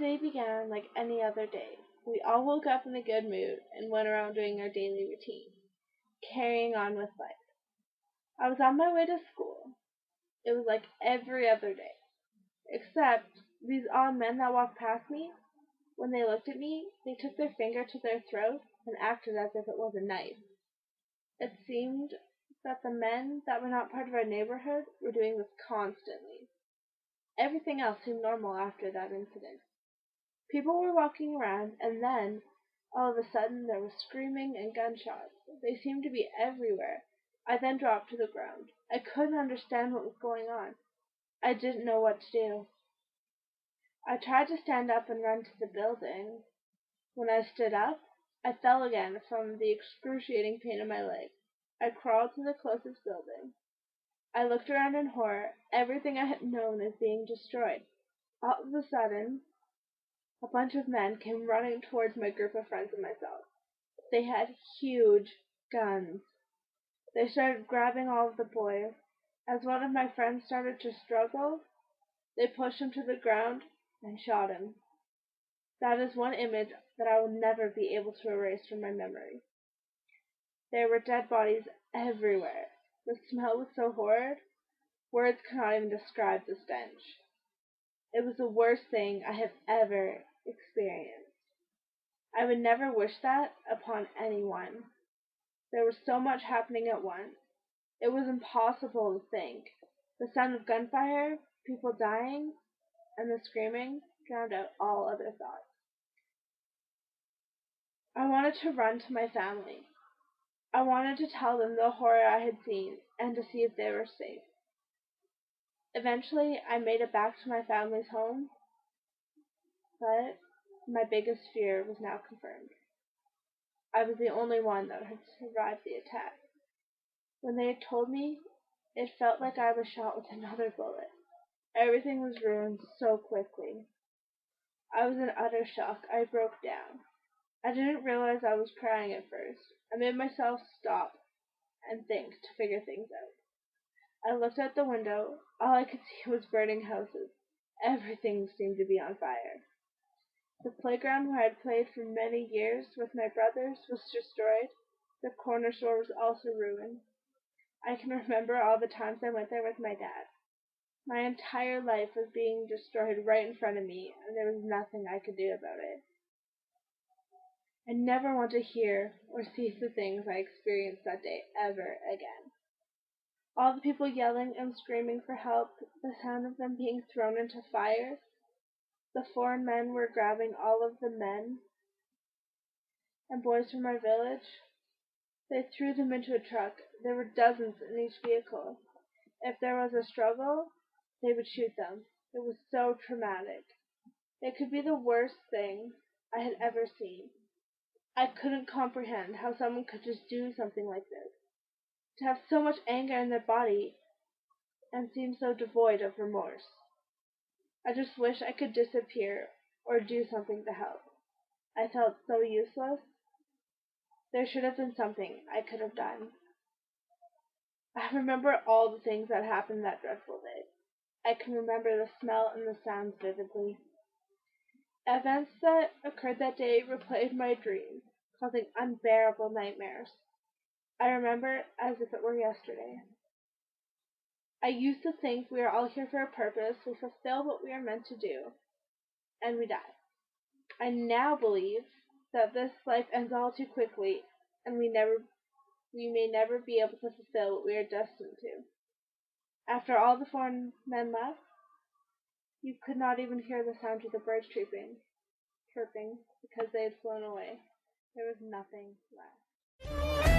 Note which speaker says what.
Speaker 1: Today began like any other day. We all woke up in a good mood and went around doing our daily routine, carrying on with life. I was on my way to school. It was like every other day, except these odd men that walked past me. When they looked at me, they took their finger to their throat and acted as if it was a knife. It seemed that the men that were not part of our neighborhood were doing this constantly. Everything else seemed normal after that incident. People were walking around, and then, all of a sudden, there was screaming and gunshots. They seemed to be everywhere. I then dropped to the ground. I couldn't understand what was going on. I didn't know what to do. I tried to stand up and run to the building. When I stood up, I fell again from the excruciating pain in my leg. I crawled to the closest building. I looked around in horror. Everything I had known is being destroyed. All of a sudden, a bunch of men came running towards my group of friends and myself. They had huge guns. They started grabbing all of the boys. As one of my friends started to struggle, they pushed him to the ground and shot him. That is one image that I will never be able to erase from my memory. There were dead bodies everywhere. The smell was so horrid, words cannot even describe the stench. It was the worst thing I have ever experienced. I would never wish that upon anyone. There was so much happening at once. It was impossible to think. The sound of gunfire, people dying, and the screaming drowned out all other thoughts. I wanted to run to my family. I wanted to tell them the horror I had seen and to see if they were safe. Eventually, I made it back to my family's home, but my biggest fear was now confirmed. I was the only one that had survived the attack. When they had told me, it felt like I was shot with another bullet. Everything was ruined so quickly. I was in utter shock. I broke down. I didn't realize I was crying at first. I made myself stop and think to figure things out. I looked out the window. All I could see was burning houses. Everything seemed to be on fire. The playground where I had played for many years with my brothers was destroyed. The corner store was also ruined. I can remember all the times I went there with my dad. My entire life was being destroyed right in front of me, and there was nothing I could do about it. I never want to hear or see the things I experienced that day ever again. All the people yelling and screaming for help, the sound of them being thrown into fire. The foreign men were grabbing all of the men and boys from our village. They threw them into a truck. There were dozens in each vehicle. If there was a struggle, they would shoot them. It was so traumatic. It could be the worst thing I had ever seen. I couldn't comprehend how someone could just do something like this, to have so much anger in their body and seem so devoid of remorse. I just wish I could disappear or do something to help. I felt so useless. There should have been something I could have done. I remember all the things that happened that dreadful day. I can remember the smell and the sounds vividly. Events that occurred that day replayed my dreams, causing unbearable nightmares. I remember it as if it were yesterday. I used to think we are all here for a purpose, we fulfill what we are meant to do, and we die. I now believe that this life ends all too quickly, and we may never be able to fulfill what we are destined to. After all the foreign men left, you could not even hear the sound of the birds chirping, because they had flown away. There was nothing left.